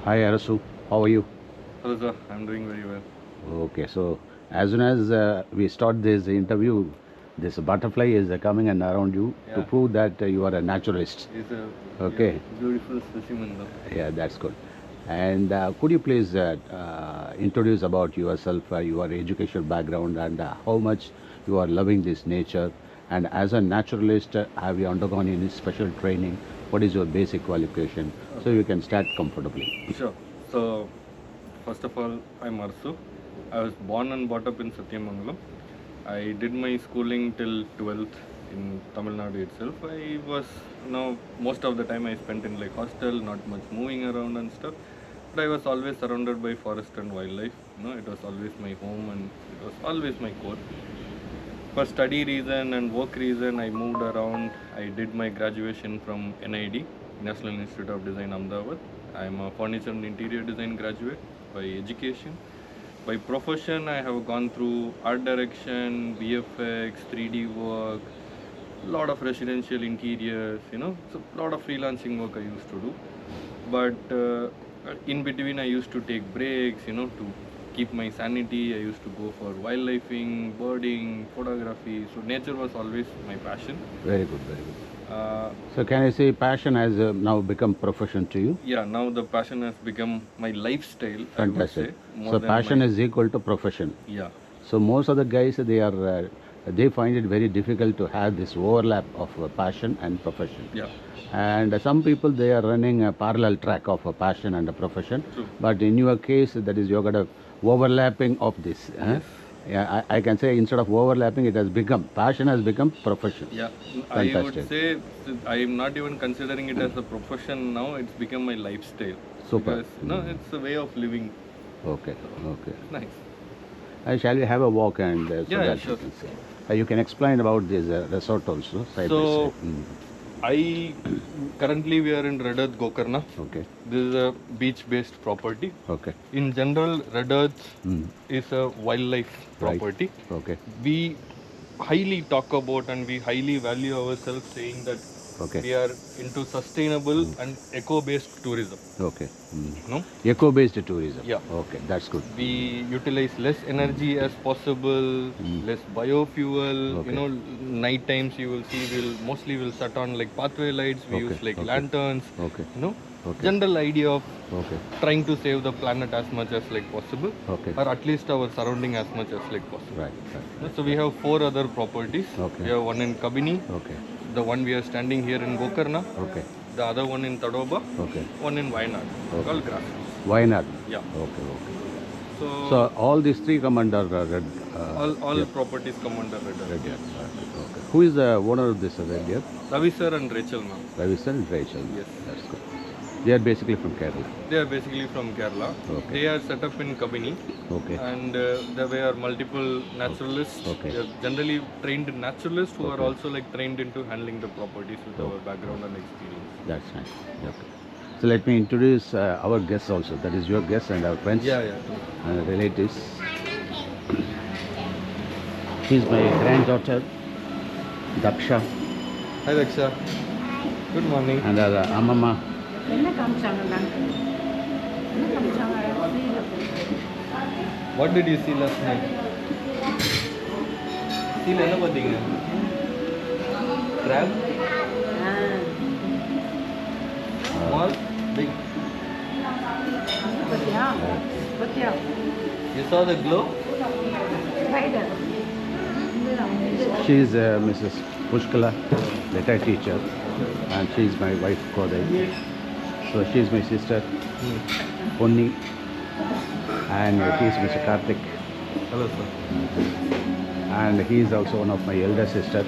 Hi Arasu, how are you? Hello, sir. I'm doing very well. Okay, so as soon as we start this interview, this butterfly is coming and around you to Yeah, prove that you are a naturalist. he's a Okay, beautiful specimen, though. yeah, that's good. And could you please introduce about yourself, your educational background, and how much you are loving this nature? And as a naturalist, have you undergone any special training? What is your basic qualification? So Okay, you can start comfortably. sure. So, first of all, I'm Arsu. I was born and brought up in Satyamangalam. I did my schooling till 12th in Tamil Nadu itself. I was, most of the time I spent in like hostel, not much moving around and stuff. But I was always surrounded by forest and wildlife. It was always my home and it was always my core. For study reason and work reason, I moved around. I did my graduation from NID, National Institute of Design, Ahmedabad. I'm a furniture and interior design graduate by education. By profession, I have gone through art direction, VFX, 3D work, lot of residential interiors, so lot of freelancing work I used to do. But in between, I used to take breaks, to keep my sanity. I used to go for wildlifing, birding, photography. So nature was always my passion. Very good, very good. Uh, So can I say passion has now become profession to you? yeah, now the passion has become my lifestyle, I would Fantastic. say, more So than passion my, is equal to profession. yeah. So most of the guys they find it very difficult to have this overlap of passion and profession. Yeah, And some people they are running a parallel track of a passion and a profession. true. But in your case, that is you got a overlapping of this. Yes. Yeah, I can say instead of overlapping, it has become passion has become profession. Yeah, I would Fantastic. say I am not even considering it as a profession now. It's become my lifestyle. Super. Because it's a way of living. Okay. Okay. Nice. Shall we have a walk and so Yeah, that sure. you can see? You can explain about this resort also side by So side. I currently we are in Red Earth Gokarna. Okay. This is a beach-based property. Okay. In general, Red Earth is a wildlife Right. property. Okay. We highly talk about and we highly value ourselves saying that Okay. we are into sustainable and eco-based tourism. Okay. No? Eco-based tourism. Yeah. Okay, that's good. We utilize less energy as possible, less biofuel. Okay. Night times you will see we'll shut on like pathway lights. We use like Okay. lanterns. Okay. Okay. General idea of Okay. trying to save the planet as much as like possible, Okay. or at least our surrounding as much as like possible. Right. Right. So we have 4 other properties. Okay. We have one in Kabini, Okay. the one we are standing here in Gokarna, Okay. the other one in Tadoba, Okay. one in Wayanad, called Grassroots. Why not? Yeah. Okay. Okay. So, So all these three come under red. all properties come under Red Earth. Red Deer. Okay. Who is the owner of this Red Deer? Ravi sir and Rachel ma'am. Ravi sir and Rachel. Yes. That's good. They are basically from Kerala. They are basically from Kerala. Okay. They are set up in Kabini, Okay. and there are multiple naturalists. Okay. They are generally trained naturalists who are also like trained into handling the properties with our background and experience. That's nice. Okay. So let me introduce our guests also. That is your guests and our friends Yeah. and relatives. She's my granddaughter, Daksha, Hi Daksha. Good morning. and Amama. என்ன காமிச்சாங்க என்ன காமிச்சாங்க What did you see last night? Seal என்ன பார்த்தீங்க? Crab? Small? Big? பத்தியா பத்தியா You saw the glow? Spider She is Mrs. Pushkala, retired teacher, and she is my wife, Koday. So she is my sister, Ponni, and he is Mr. Karthik, Hello sir. and he is also one of my elder sister,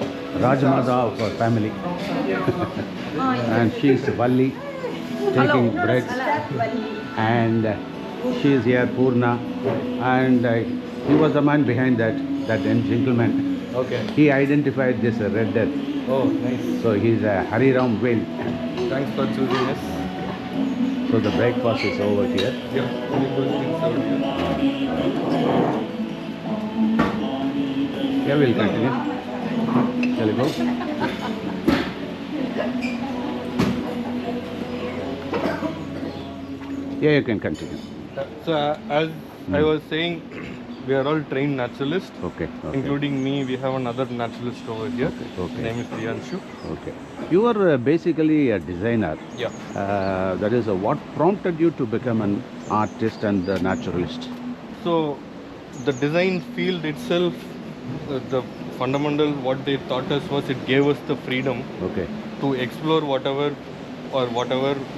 Rajmada of our family, and she is Valli, taking bread, and she is here, Purna, and he was the man behind that gentleman. Okay. He identified this Red Death. Oh, nice. So he's a Hariram Vail. Thanks for choosing us. So the breakfast is over here. Yeah, we good things out here. Yeah, we'll continue. Shall we go? Yeah, you can continue. So as I was saying, we are all trained naturalists, Okay. Okay. including me. We have another naturalist over here. Okay, okay. His name is Priyanshu. Okay. You are basically a designer. Yeah. That is, what prompted you to become an artist and a naturalist? So the design field itself, the fundamental what they taught us was it gave us the freedom Okay. to explore whatever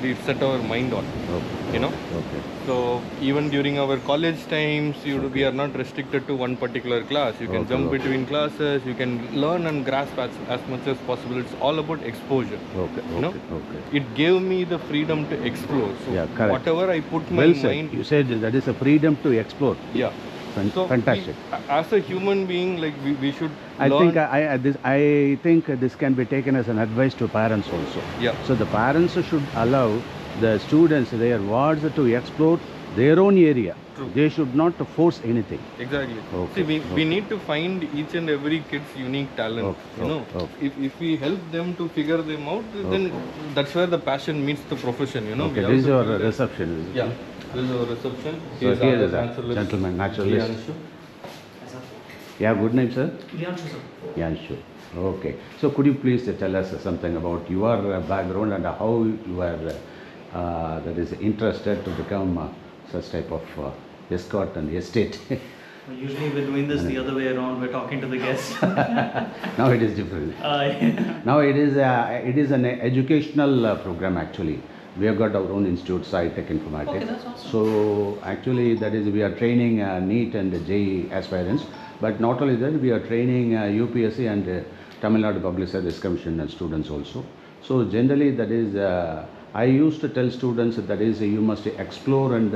we set our mind on. Okay. You know. Okay. So even during our college times, we are not restricted to one particular class. You can Okay, jump okay. between classes. You can learn and grasp as much as possible. It's all about exposure. Okay. You know? Okay. It gave me the freedom to explore. So Yeah, correct. whatever I put my Well said. mind, You said that is a freedom to explore. yeah. So Fantastic. as a human being, like we should I learn. think I think this can be taken as an advice to parents also. Yeah. So the parents should allow the students, their wards, to explore their own area. True. They should not force anything. Exactly. Okay, See, we okay. need to find each and every kid's unique talent. Okay, You know, okay. if we help them to figure them out, then that's where the passion meets the profession. You know. Okay, We this is also your feel that- reception. Is it? Yeah. This is our reception. So Here's here our is a naturalist, gentleman, naturalist. Priyanshu. Yeah, good name, sir. Priyanshu, sir. Yanshu. Okay. So could you please tell us something about your background and how you are that is interested to become such type of escort and estate? Well, usually we're doing this the other way around. We're talking to the guests. Now it is different. Yeah. Now it is an educational program actually. We have got our own institute, SciTech Informatics. Okay, that's awesome. So actually that is we are training NEET and JEE aspirants. But not only that, we are training UPSC and Tamil Nadu Public Service Commission students also. So generally that is, I used to tell students that is you must explore and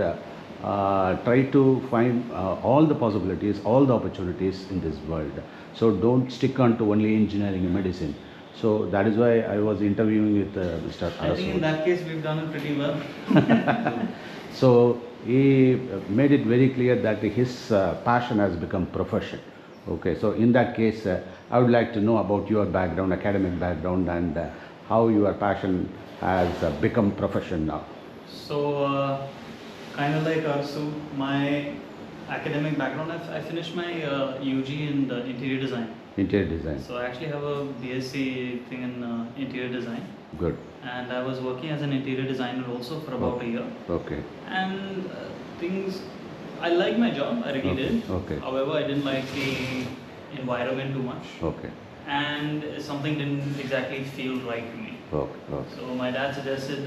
try to find all the possibilities, all the opportunities in this world. So don't stick on to only engineering and medicine. So that is why I was interviewing with Mr. I think in Arasu. that case we've done it pretty well. So he made it very clear that his passion has become profession. Okay, so in that case, I would like to know about your background, academic background, and how your passion has become profession now. So, kind of like Arsu, my academic background, I finished my UG in interior design. Interior design. So I actually have a BSc thing in interior design. Good. And I was working as an interior designer also for about a year. Okay. And I liked my job, I really Okay, did. okay. However, I didn't like the environment too much. Okay. And something didn't exactly feel right to me. Okay. Okay. So my dad suggested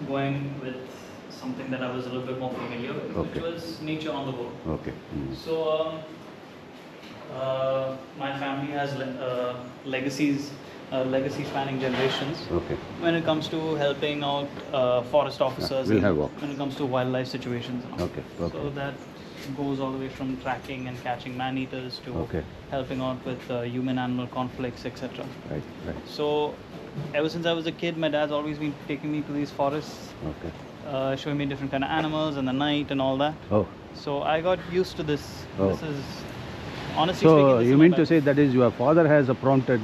going with something that I was a little bit more familiar with, Okay. which was nature on the go. Okay. Mm. So my family has legacy spanning generations Okay. when it comes to helping out forest officers we'll and have walk. when it comes to wildlife situations and all. Okay. Okay. So that goes all the way from tracking and catching man-eaters to Okay. helping out with human-animal conflicts, etc. Right. Right. So ever since I was a kid, my dad's always been taking me to these forests, Okay. showing me different kind of animals in the night and all that. Oh. So I got used to this. Oh. This is honestly speaking. So this you is my mean to best. say that is your father has prompted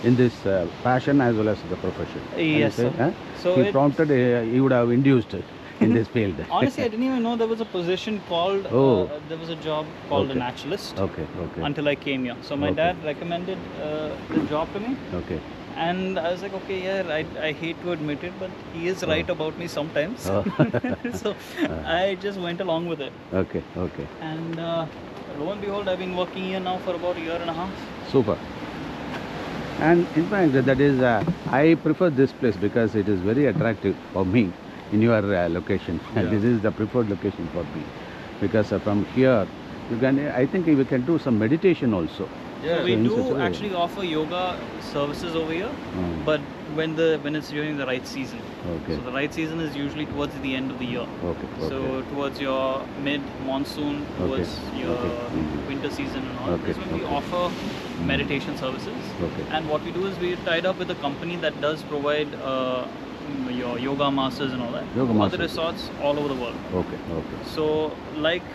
in this passion as well as the profession? Can you Yes, say, sir. huh? So he it- prompted, he would have induced in this field. Honestly, I didn't even know there was a position called. Oh. There was a job called a Okay. naturalist Okay. Okay. until I came here. So my Okay. dad recommended the job to me, Okay. and I was like, okay, yeah, I hate to admit it, but he is right about me sometimes. Oh. So I just went along with it, Okay. Okay. and lo and behold, I've been working here now for about a year and a half. Super. And in fact, that is, I prefer this place because it is very attractive for me in your location. Yeah. This is the preferred location for me because from here, you can. I think we can do some meditation also. Yeah. We in such a do way. actually offer yoga services over here, Mm. but when it's during the right season. Okay. So the right season is usually towards the end of the year. Okay. Okay. So towards your mid monsoon, towards your Okay. Mhm. winter season and all. Okay, Is when we okay. offer meditation services. Okay. And what we do is we're tied up with a company that does provide your yoga masters and all that. Yoga to masters. other resorts all over the world. Okay. Okay. So like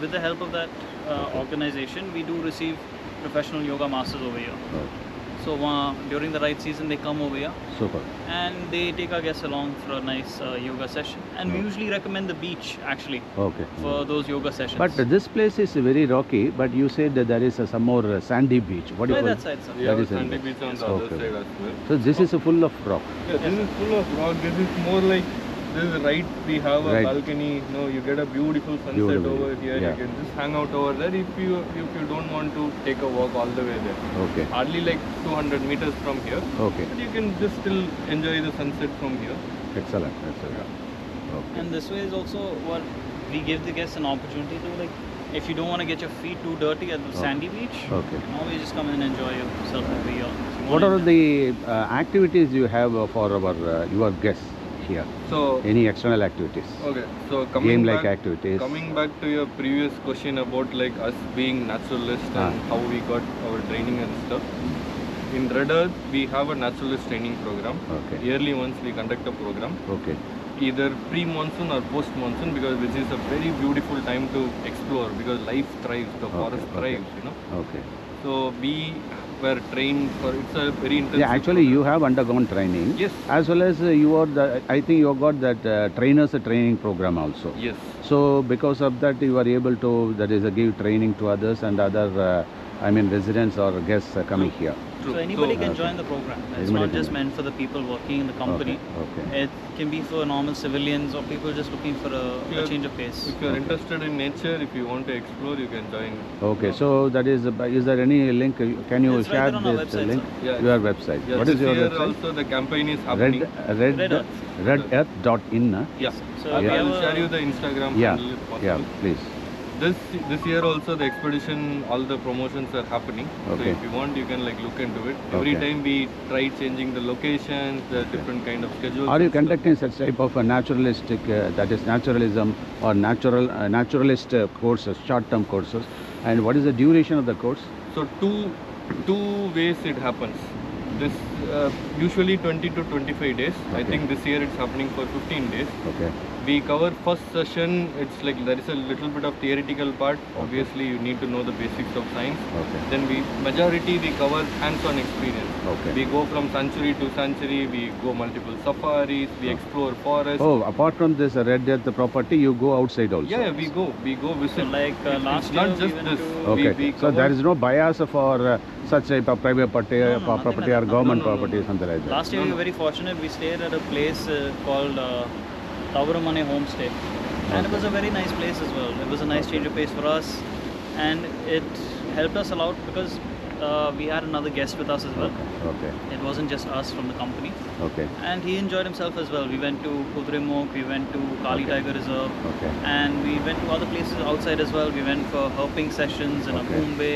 with the help of that organization, we do receive professional yoga masters over here. Okay. So during the ride season, they come over here Super. and they take our guests along for a nice yoga session. And we usually recommend the beach actually Okay. for those yoga sessions. But this place is very rocky, but you said that there is some more sandy beach. What do you By call that side, sir. We That have is a sandy in- beach on the Okay. other side as well. So this is full of rock. Yeah, this is full of rock. This is more like, this is right, we have a Right. balcony. You get a beautiful sunset Beautiful, over here. yeah. You can just hang out over there if you don't want to take a walk all the way there. Okay. Hardly like 200 meters from here. Okay. But you can just still enjoy the sunset from here. Excellent. Excellent. Okay. And this way is also what we give the guests an opportunity to, like, if you don't want to get your feet too dirty at the sandy beach, Okay. you can always just come and enjoy yourself over here. If you What wanna are the activities you have for your guests here? So, Any external activities? okay. So coming Game-like back, activities. Coming back to your previous question about like us being naturalists and how we got our training and stuff. In Red Earth, we have a naturalist training program. Okay. Yearly once we conduct a program, Okay. either pre-monsoon or post-monsoon, because which is a very beautiful time to explore because life thrives, the forest okay. thrives, Okay. So we were trained for, it's a very intensive. Yeah, actually you have undergone training. Yes. As well as you are the, I think you have got that trainers training program also. Yes. So because of that you are able to, that is give training to others and other, residents or guests coming here. True. So anybody So- can join the program. It's Anybody not can just join. meant for the people working in the company. Okay. It can be for normal civilians or people just looking for a Yeah. change of pace. If you are interested in nature, if you want to explore, you can join. Okay, so that is there any link? Can you It's right share there on our this website, link? sir. Yeah. Your website. Yeah, What is this your year website? also the campaign is happening. Red Red Earth. redearth.in. Yeah. So I we will have share a- you the Instagram Yeah, handle if possible. yeah, please. This year also the expedition, all the promotions are happening. So Okay. if you want, you can like look into it. Every Okay. time we try changing the locations, the different kind of schedules. Are you and stuff. conducting such type of a naturalistic, that is naturalism or naturalist courses, short-term courses? And what is the duration of the course? So two ways it happens. This usually 20 to 25 days. I Okay. think this year it's happening for 15 days. Okay. We cover first session, it's like there is a little bit of theoretical part. Obviously you need to know the basics of science. Okay. Then majority we cover hands-on experience. Okay. We go from sanctuary to sanctuary, we go multiple safaris, we explore forests. Oh, apart from this Red Earth property, you go outside also? Yeah, we go visit. So like last it's not year we just went this. to- Okay. We So cover- there is no bias for such type of private property, No, nothing property like or that. government No, no, no, property, no. something like that? Last year we were very fortunate. We stayed at a place called Tavaramane Homestay, and it was a very nice place as well. It was a nice change of pace for us, and it helped us a lot because we had another guest with us as well. Okay. It wasn't just us from the company, Okay. and he enjoyed himself as well. We went to Kudremukh, we went to Kali Okay. Tiger Reserve, Okay. and we went to other places outside as well. We went for herping sessions in Okay. Akumbe,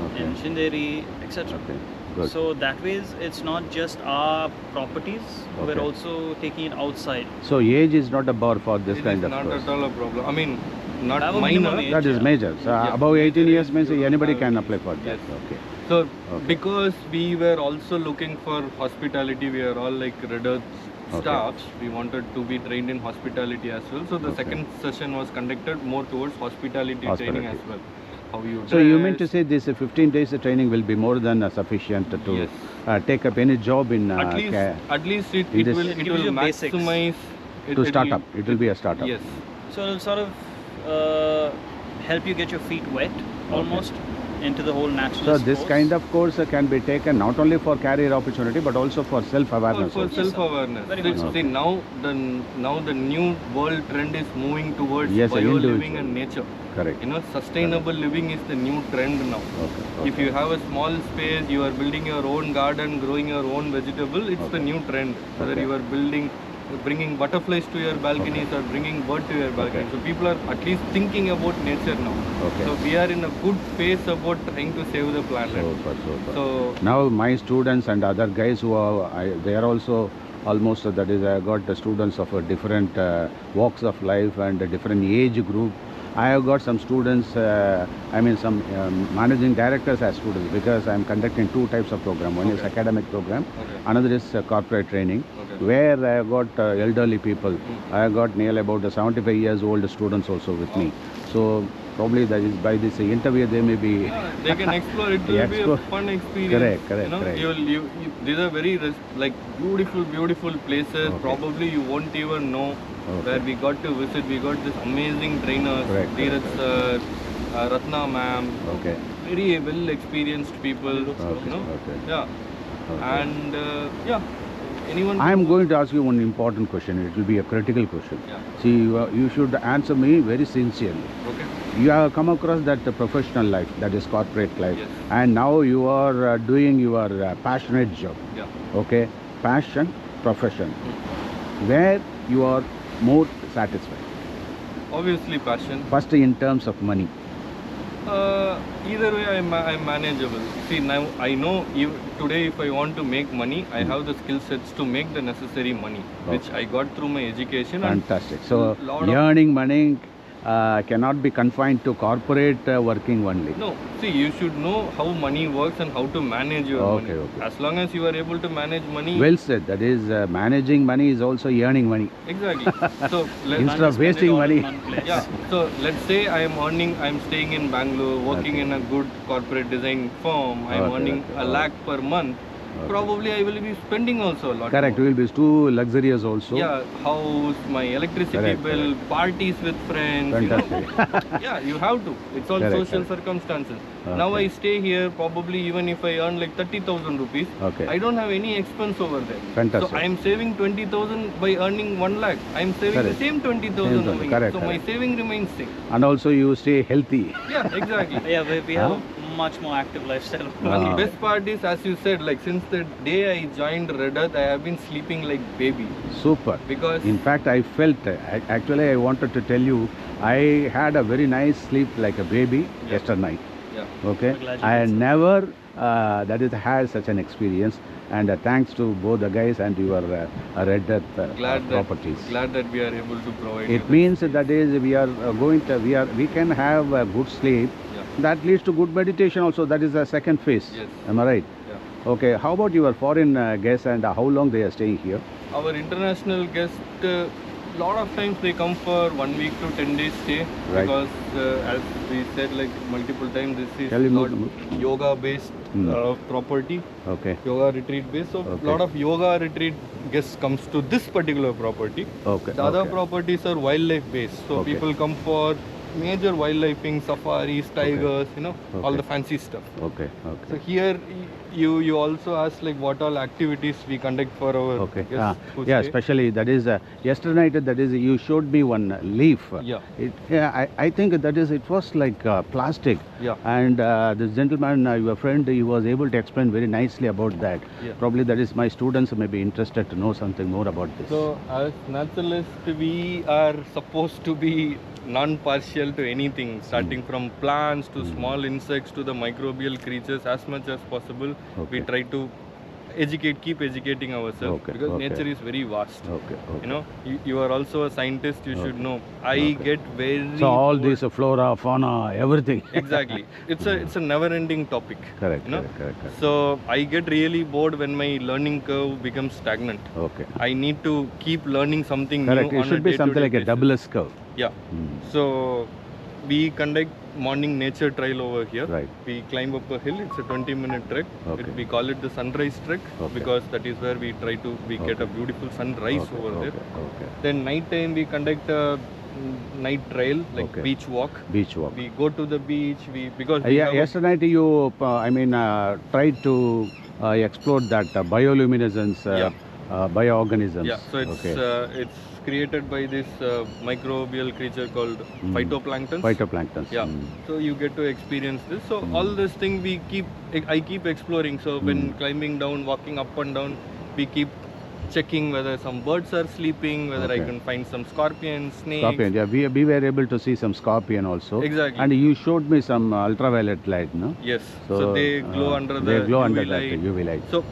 Okay. in Shinderi, etc. Okay. Good. So that way it's not just our properties, we're Okay. also taking it outside. So age is not a bar for this It kind is of not course. at all a problem. I mean, not Have a minor. minimum age. That is Yeah. major. So Yeah. above 18 years Yes, means you don't anybody have can these. apply for that. Yes. Okay. So Okay. because we were also looking for hospitality, we are all like Red Earth Okay. staffs. We wanted to be trained in hospitality as well. So the Okay. second session was conducted more towards hospitality training as Hospitality. well. How you So you meant to dress. say this 15 days training will be more than sufficient to Yes. take up any job in at least it It is- will It gives you basics. maximize to start up. It will be a startup. Yes. So it'll sort of help you get your feet wet almost into the whole natural. So this kind of course can be taken not only for career opportunity but also for self-awareness. For also. self-awareness. Very See, much so. see, now the new world trend is moving towards Yes, bio living individual. and nature. Correct. Sustainable living is the new trend now. Okay. If you have a small space, you are building your own garden, growing your own vegetable, it's the Okay. new trend. Whether Okay. you are bringing butterflies to your balconies or bringing bird to your balcony. Okay. So people are at least thinking about nature now. Okay. So we are in a good phase about trying to save the planet. Super. So Now my students and other guys who are, they are also almost, that is, I got the students of different walks of life and a different age group. I have got some students, some managing directors as students, because I am conducting two types of program. One is Okay. academic program, Okay. another is corporate training, Okay. where I have got elderly people. I have got nearly about 75 years old students also with me. So probably that is by this interview they may be. Yeah, they can explore. It will be Explore. a fun experience. Correct, You know, correct. these are very like beautiful places. Okay. Probably you won't even know where we got to visit. We got this amazing trainers, Correct, Dheeraj correct. sir, Ratna ma'am. Okay. Very well experienced people. Okay, You know, okay. yeah, Okay. and yeah, anyone. I am going to ask you one important question. It will be a critical question. Yeah. See, you should answer me very sincerely. Okay. You have come across that professional life, that is corporate life, Yes. and now you are doing your passionate job. Yeah. Okay, passion, profession. Where you are more satisfied? Obviously, passion. First, in terms of money. Either way, I'm manageable. See, now I know today if I want to make money, I have the skill sets to make the necessary money, which Okay. I got through my education. And Fantastic. So, lot of- earning money cannot be confined to corporate working only. no, see, you should know how money works and how to manage your Okay, money. okay. As long as you are able to manage money, Well said. That is, managing money is also earning money. exactly. So Instead let's of wasting money. yeah. So let's say I'm staying in Bangalore, working Okay. in a good corporate design firm. I'm Okay, earning okay. a lakh per month. Okay. Probably I will be spending also a lot. Correct. more. Will be too luxurious also. Yeah, house, my electricity Correct, bill, correct. parties with friends. Fantastic. You know? Yeah, you have to. It's all Correct, social correct. circumstances. Now Okay. I stay here, probably even if I earn like 30,000 rupees, Okay. I don't have any expense over there. Fantastic. So I am saving 20,000 by earning 1 lakh. I am saving Correct. the same 20,000 Same over here. correct, So my correct. saving remains same. And also you stay healthy. Yeah, exactly. Yeah, we have a much more active lifestyle. And the Ah. best part is, as you said, like since the day I joined Red Earth, I have been sleeping like baby. Super. Because In fact, I felt, actually I wanted to tell you, I had a very nice sleep like a baby yesterday night. yeah. Okay. We're glad you I did so. never had such an experience, and thanks to both the guys and your Red Earth properties. Glad that we are able to provide. It means that is we are we can have a good sleep. Yeah. That leads to good meditation also. That is the second phase. Yes. Am I right? Yeah. Okay. How about your foreign guests and how long they are staying here? Our international guests, lot of times they come for 1 week to 10 days stay. Right. Because as we said like multiple times, this Tell is him not more. yoga based property, Okay. yoga retreat based. So Okay. lot of yoga retreat guests comes to this particular property. Okay. The other okay. properties are wildlife based. So Okay. people come for major wildlifing, safaris, tigers, you know, all Okay. the fancy stuff. Okay. So Okay. here you also asked like what all activities we conduct for our Okay. guests who Yeah, stay. especially that is yesterday night. That is you showed me one leaf. Yeah. I think that is it was like plastic. Yeah. And this gentleman, your friend, he was able to explain very nicely about that. Yeah. Probably that is my students may be interested to know something more about this. So as naturalists, we are supposed to be non-partial to anything, starting from plants to small insects to the microbial creatures as much as possible. Okay. We try to keep educating ourselves Okay, because okay. nature is very vast. Okay. Okay. You know, you are also a scientist, you should Okay. know. I Okay. get very So all bored. this flora, fauna, everything. Exactly. It's a never-ending topic. Correct. You know? Correct. So I get really bored when my learning curve becomes stagnant. Okay. I need to keep learning something Correct. new. It on should be something day-to-day like a basis. double S curve. Yeah. So we conduct morning nature trail over here. Right. We climb up a hill. It's a 20-minute trek. Okay. We call it the sunrise trek Okay. because that is where we try to get a Okay. beautiful sunrise Okay, over there. Okay. Then night time we conduct a night trail like Okay. beach walk. Beach walk. We go to the beach. Because we Yeah, have a- yesterday night you, tried to explore that bioluminescence, bioorganisms. Yeah, so it's created by this microbial creature called phytoplankton. Phytoplankton. Yeah, so you get to experience this. So all this thing I keep exploring. So when climbing down, walking up and down, we keep checking whether some birds are sleeping, whether I Okay. can find some scorpions, snakes. Scorpion. Yeah, we were able to see some scorpion also. Exactly. And you showed me some ultraviolet light, no? Yes. So they glow under the they glow UV under light. that UV light. So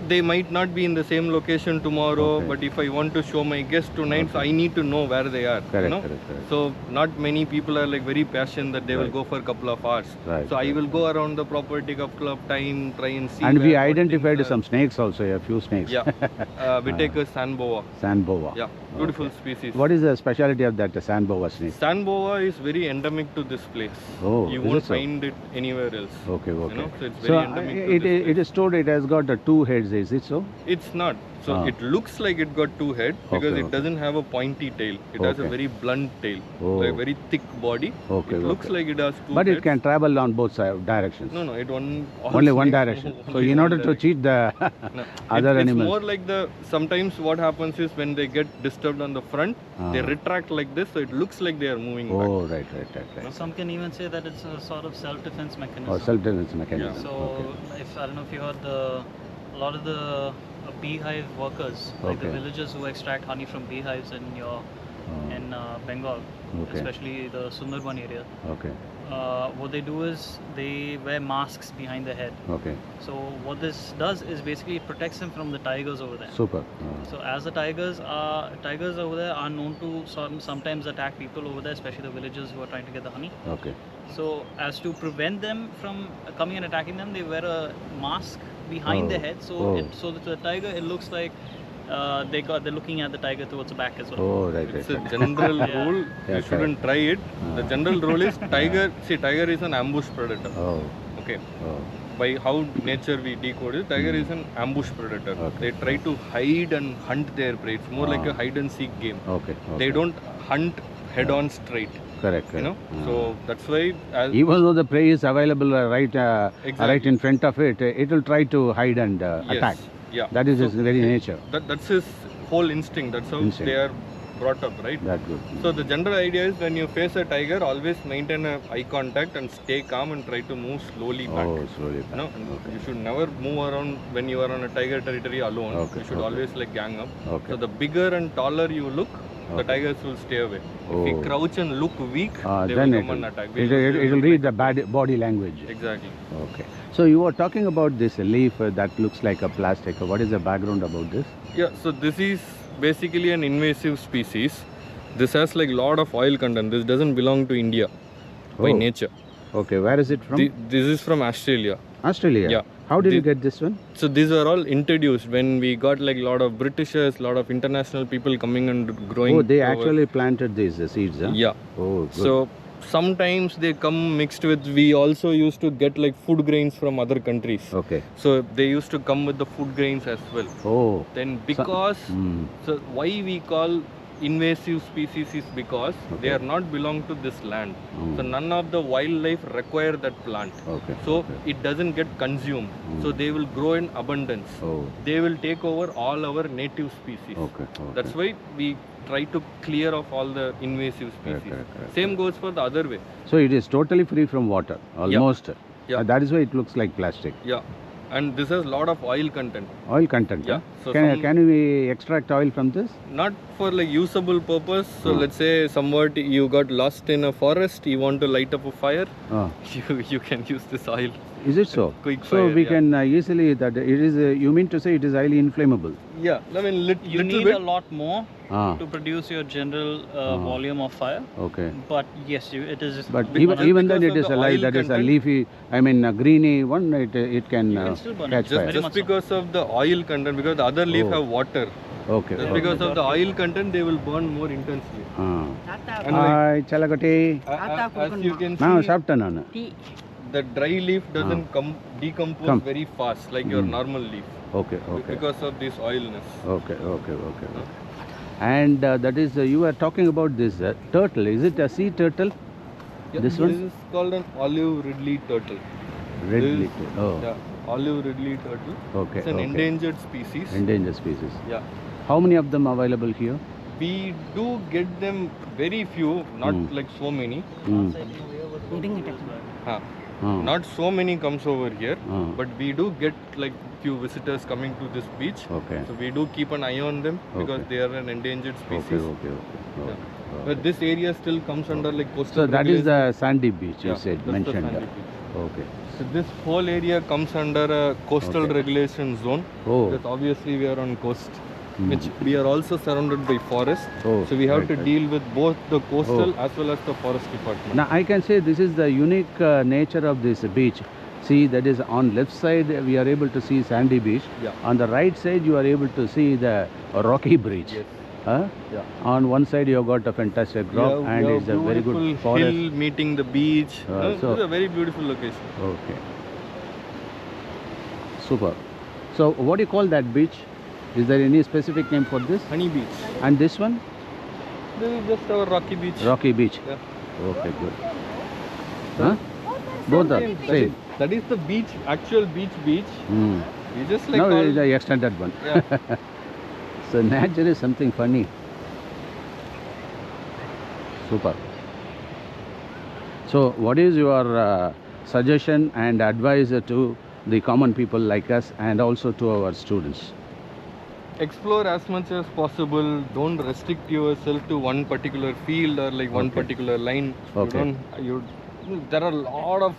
they might not be in the same location tomorrow, Okay. but if I want to show my guests tonight, so I need to know where they are. Correct, you know? correct. So not many people are like very passionate that they will Right. go for a couple of hours. Right, So I right, will go around the property couple of time, try and see. And we where what identified things are. some snakes also, a few snakes. Yeah, we take a sand boa. Sand boa. Yeah, beautiful species. What is the speciality of that sand boa snake? Sand boa is very endemic to this place. Oh, You is won't it so? find it anywhere else. Okay, okay. You know, so it's very endemic to this it is told it has got 2 heads, is it so? It's not. So Ah. it looks like it got 2 heads because Okay, it okay. doesn't have a pointy tail. It has a Okay. very blunt tail, Oh. like very thick body. Okay, It looks okay. like it has 2 But heads. it can travel on both directions. No, it all Only one snakes direction. move So only in one order to direction. cheat the No. other it's animals. more like sometimes what happens is when they get disturbed on the front, they Ah. retract like this, so it looks like they are moving back. Oh, right. Some can even say that it's a sort of self-defense mechanism. Oh, self-defense mechanism. So, Okay. if I don't know if you heard a lot of the beehive workers, like the Okay. villagers who extract honey from beehives in Oh, Bengal, Okay. especially the Sundarban area. Okay. What they do is they wear masks behind their head. Okay. So what this does is basically it protects them from the tigers over there. Super. So as the tigers over there are known to sometimes attack people over there, especially the villagers who are trying to get the honey. Okay. So as to prevent them from coming and attacking them, they wear a mask behind their head. So Oh. so that the tiger, it looks like they're looking at the tiger towards the back as well. Oh, right. It's a general Yeah. rule. Yeah, You shouldn't try it. The Ah. general rule is tiger. See, tiger is an ambush predator. Oh. Okay. Oh. By how nature we decode it, tiger is an ambush predator. Okay. They try to hide and hunt their prey. It's more like Ah. a hide and seek game. Okay. They don't hunt head on straight. Correct. You know, Ah. so that's why. Even though the prey is available right Exactly. in front of it, it will try to hide and Yes. attack. Yeah. That is So its very nature. That's his whole instinct. That's how Instinct. they are brought up, right? That good. So the general idea is when you face a tiger, always maintain a eye contact and stay calm and try to move slowly back. Oh, slowly back. You know, and Okay. you should never move around when you are on a tiger territory alone. Okay, You should okay. always like gang up. Okay. So the bigger and taller you look, the Okay. tigers will stay away. If you Oh. crouch and look weak, they Then will it come and will, attack. it will read the body language. Exactly. Okay. So you were talking about this leaf that looks like a plastic. What is the background about this? Yeah, so this is basically an invasive species. This has like lot of oil content. This doesn't belong to India by Oh. nature. Okay, where is it from? This is from Australia. Australia. Yeah. How did you The- get this one? So these are all introduced when we got like lot of Britishers, lot of international people coming and growing. Oh, they over- actually planted these seeds, huh? Yeah. Oh, good. So sometimes they come mixed with. We also used to get like food grains from other countries. Okay. So they used to come with the food grains as well. Oh. Then because so why we call invasive species is because they Okay. are not belong to this land. Mm. So none of the wildlife require that plant. Okay. So okay. it doesn't get consumed. So they will grow in abundance. Oh. They will take over all our native species. Okay. Okay. That's why we try to clear off all the invasive Correct, species. correct. Same goes for the other way. So it is totally free from water, almost. Yeah. That is why it looks like plastic. Yeah. And this has lot of oil content. Oil content. Yeah. Huh? So Can we extract oil from this? not for like usable purpose. So Hmm. let's say somewhat you got lost in a forest, you want to light up a fire, Oh. you can use this oil. Is it so? Quick So fire, we yeah. can easily that it is. You mean to say it is highly inflammable? Yeah, I mean You little need bit. a lot more Ah. to produce your general volume of fire. Okay. But yes, it is. But Because- even then because it of is the alive. oil That is a content- leafy. I mean a greeny one. It can, You can still burn it. catch Just, fire. Very just much so. because of the oil content, because the other leaf Oh. have water. Okay. Just okay. because of the oil content, they will burn more intensely. Ah. Tata, And like, Hi, Chalakati. as you can Now see, சாப்பிட்டேன் நான். tea. the dry leaf doesn't decompose Come. very fast like your Mm. normal leaf Okay. Okay. because of this oilness. Okay. And that is you were talking about this turtle. Is it a sea turtle? Yeah, This one? is called an olive ridley turtle. Red This- leaf. Oh. Yeah, olive ridley turtle. Okay. It's an okay. endangered species. Endangered species. Yeah. How many of them available here? We do get them very few, not Mm. like so many. Mm. Eating it. Huh. Ah. Not so many comes over here, Ah. but we do get like few visitors coming to this beach. Okay. So we do keep an eye on them because Okay. they are an endangered species. Okay. But this area still comes under like coastal So that is regulations. the sandy beach you Yeah, said that's the mentioned. sandy beach. Okay. So this whole area comes under a coastal Okay. regulation zone. Oh. Because obviously we are on coast, Hmm. which we are also surrounded by forest. Oh, So we have right, to right. deal with both the coastal Oh. as well as the forest department. Now I can say this is the unique nature of this beach. See, that is on left side we are able to see sandy beach. Yeah. On the right side you are able to see the rocky bridge. Yes. Huh? Yeah. On one side you have got a fantastic We rock have- and we have it's a very good beautiful forest. hill meeting the beach. So- It's a very beautiful location. Okay. Super. So what do you call that beach? Is there any specific name for this? Honey Beach. And this one? This is just our rocky beach. Rocky Beach. Yeah. Okay, good. Huh? Both are That is, same. that is the beach, actual beach. Hmm. We just like Now call, it is the extended one. yeah. So nature is something funny. Super. So what is your suggestion and advice to the common people like us and also to our students? Explore as much as possible. Don't restrict yourself to one particular field or like one Okay. particular line. Okay. There are a lot of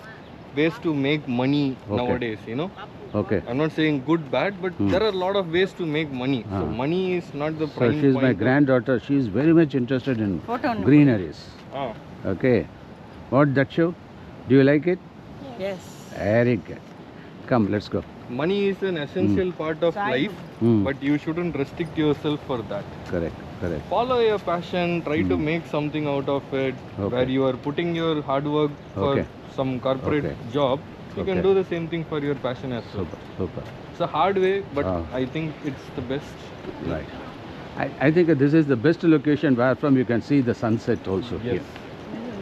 ways to make money Okay. nowadays, you know. Okay. I'm not saying good, bad, but Hmm. there are a lot of ways to make money. So Ah. money is not the So prime she's point. my of- granddaughter. She is very much interested in Photo no. greeneries. Ah. Okay. What that show? Do you like it? Yes. Very good. Come, let's go. Money is an essential part of Sai. life, Hmm. but you shouldn't restrict yourself for that. Correct. Correct. Follow your passion, try to Hmm. make something out of it, Okay. where you are putting your hard work for Okay. some corporate Okay. job. You can Okay. do the same thing for your passion as well. Super. Super. It's a hard way, but Ah. I think it's the best. Right. I think this is the best location where from you can see the sunset also Yes. here.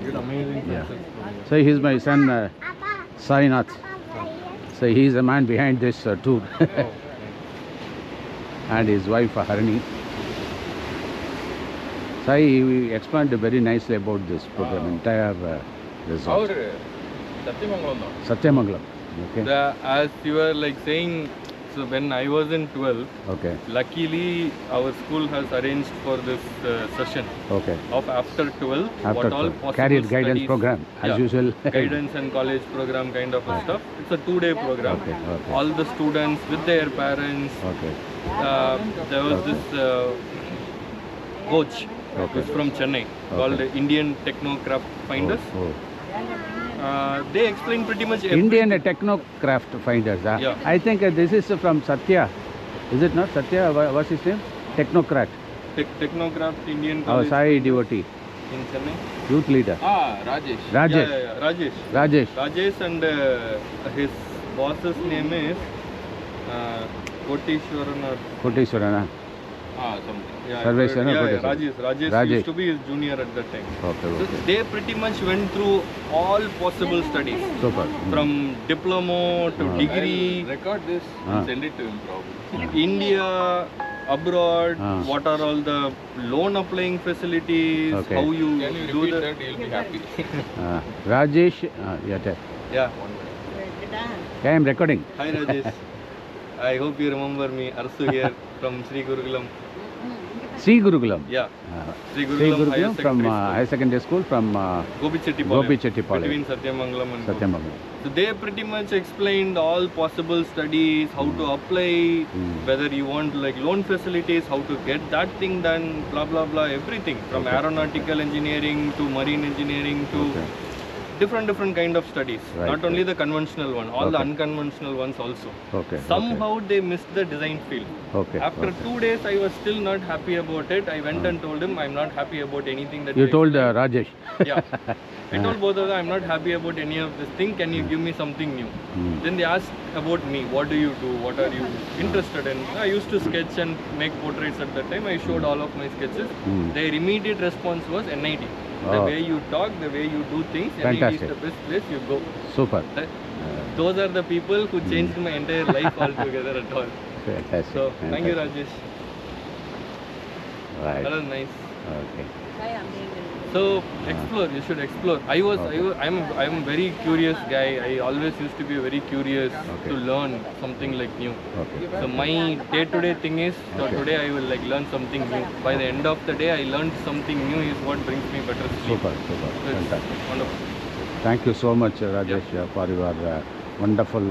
It's amazing. Yeah. sunsets from here. So he's my son Sainath. So he's a man behind this tour Oh, and his wife Harini. Sai he explained very nicely about this program, entire resort. Satyamangalam. Okay. As you were like saying, so when I was in 12th, Okay. luckily our school has arranged for this session Okay. of after 12th, After what all 12th. possible Career guidance studies- program as Yeah. usual. guidance and college program kind of a stuff. It's a 2-day program. Okay, okay. All the students with their parents. Okay. There was Okay. this coach Okay. who's from Chennai called Indian Technocraft Finders. Oh, oh. They explain pretty much Indian Technocraft Finders. Yeah. I think this is from Satya. Is it not Satya? What's his name? Technocrat. Technocraft Indian Our College Sai devotee, in Chennai. youth leader. Rajesh. Rajesh. Yeah, Rajesh. Rajesh. Rajesh and his boss's name is Kotishwaran or Koteshwarana. something. Yeah, Sarveshwara, yeah, Koteshwara. Rajesh Rajesh. used to be his junior at that time. Okay, So okay. they pretty much went through all possible studies. Super. From diploma to Ah. degree, Record this Ah. and send it to him probably. India, abroad, Ah. what are all the loan applying facilities, Okay. how you Can you do repeat the... that? You'll be happy. Rajesh. Yeah, tell. Yeah. Okay, I'm recording. Hi Rajesh. I hope you remember me, Arsu here from Sri Gurukulam. C. Gurukulam. Yeah, Sri C. Gurukulam Higher Gurukulam from Secondary higher secondary school from Gopichetti Gopichettipalem. between Satyamangalam and Satyamangalam. So they pretty much explained all possible studies, how to apply, whether you want like loan facilities, how to get that thing done, blah blah blah, everything from Okay. aeronautical engineering to marine engineering to Okay. different kind of studies. Right, Not only right. the conventional one, all the Okay. unconventional ones also. Okay. Somehow they missed the design field. Okay. After okay. 2 days, I was still not happy about it. I went and told him I'm not happy about anything that You you told Rajesh. yeah. I told both of them I'm not happy about any of this thing. Can you give me something new? Hmm. Then they asked about me. What do you do? What are you interested in? I used to sketch and make portraits at that time. I showed all of my sketches. Hmm. Their immediate response was NIT. The Oh. way you talk, the way you do things, NIT Fantastic. is the best place you go. Super. Those are the people who changed my entire life altogether at all. Fantastic. So thank you, fantastic. Rajesh. Right. That was nice. Okay. So explore. You should explore. I'm very curious guy. I always used to be very curious Okay. to learn something like new. Okay. So my day-to-day thing is, so Okay. today I will like learn something new. By the end of the day, I learned something new is what brings me better sleep. Super. Super. So it's Fantastic. wonderful. Thank you so much, Rajesh, for your wonderful.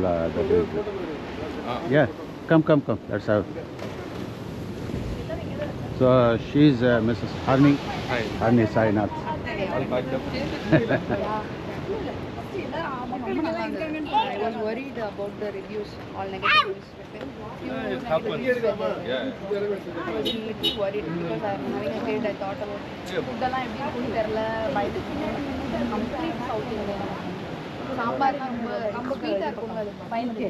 Yeah, come. Let's have. So she's Mrs. Harni. Hi. Harni Sainath. All packed up. I was worried about the reviews, all negative reviews. It happens. Yeah. I was a little worried because I'm having a kid. I thought about food எல்லாம் எப்படி இருக்குன்னு தெரியல பயந்துட்டு complete south Indian sambar ரொம்ப ஸ்வீட்டா இருக்கும் அது பயந்துட்டு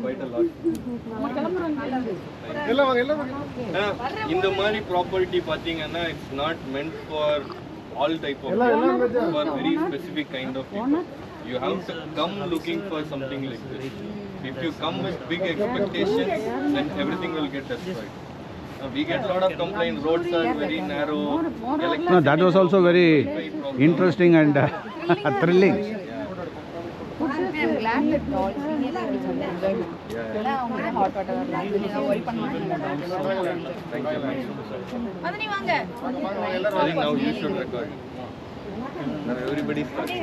Quite a lot. இந்த மாதிரி ப்ராப்பர்ட்டி பார்த்தீங்கன்னா it's not meant for all type of people, for very specific kind of people. You have to come looking for something like this. If you come with big expectations, then everything will get destroyed. We get a lot of complaints, roads are very narrow. No, that was also very interesting and thrilling. I'm glad that all senior citizens enjoyed it. ஏன்னா அவங்க hot water வரலாம் அது நீங்க worry பண்ண மாட்டீங்க. Thank you. அது நீ வாங்க. I think now you should record. Now everybody starts.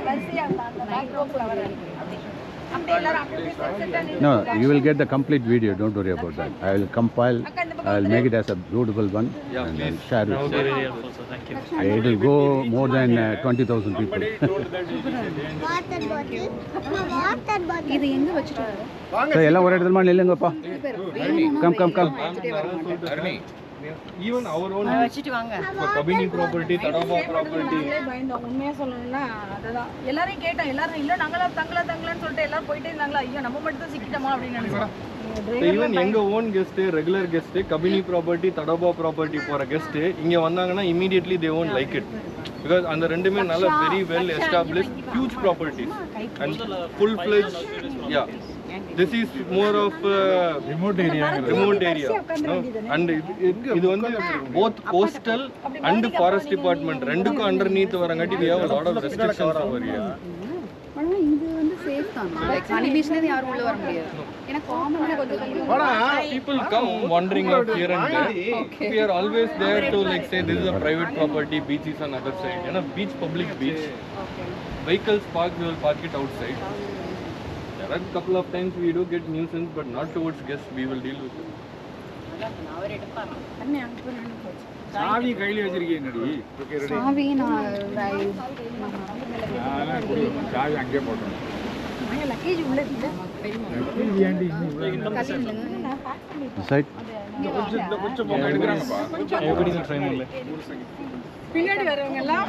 No, you will get the complete video. Don't worry about that. I will compile. I will make it as a beautiful one Yeah, and then please. share That was it. very helpful, sir. Thank you. It will go more than 20,000 people. இது எங்க வச்சிட்டு வர? So, எல்லாம் ஒரே இடத்துல நில்லுங்கப்பா. Come. Even our own வச்சிட்டு வாங்க. for Kabini property, Tadaba property. பயந்தோம் உண்மையா சொல்லணும்னா அதுதான் எல்லாரையும் கேட்டோம் எல்லாரும் இல்ல நாங்களா தங்கலான்னு சொல்லிட்டு எல்லாரும் போயிட்டே இருந்தாங்களா ஐயோ நம்ம மட்டும் தான் சிக்கிட்டோமா அப்படின்னு நினைச்சோம் ஈவன் எங்க own guest regular guest Kabini property Tadoba property போற கெஸ்ட் இங்க வந்தாங்கன்னா immediately they won't like it because அந்த ரெண்டுமே நல்ல very well established huge properties and full fledge ya this is more of remote area and இது வந்து both coastal and forest department ரெண்டுக்கும் underneath வரங்காட்டி we have a lot of restrictions over here. ஆனா இது வந்து சேஃப் தான். Like honey பீச்ல இருந்து யாரும் உள்ள வர முடியாது. ஏன்னா காமனா கொஞ்சம் People come wandering out here and there. We are always there to like say this is a private property, beach is on other side. You know, beach, public beach. Vehicles parked, we will park it outside. There are a couple of times we do get nuisance, but not towards guests. We will deal with it. சாவி கையில வச்சிருக்கீங்கடி சாவி நான் சாவி அங்கே போட்டோம் luggage உள்ள இருக்கு ஏன்டி Side. கொஞ்சம் போங்க எடுக்கறாங்கப்பா Everybody is in training. பின்னாடி வரவங்க எல்லாம்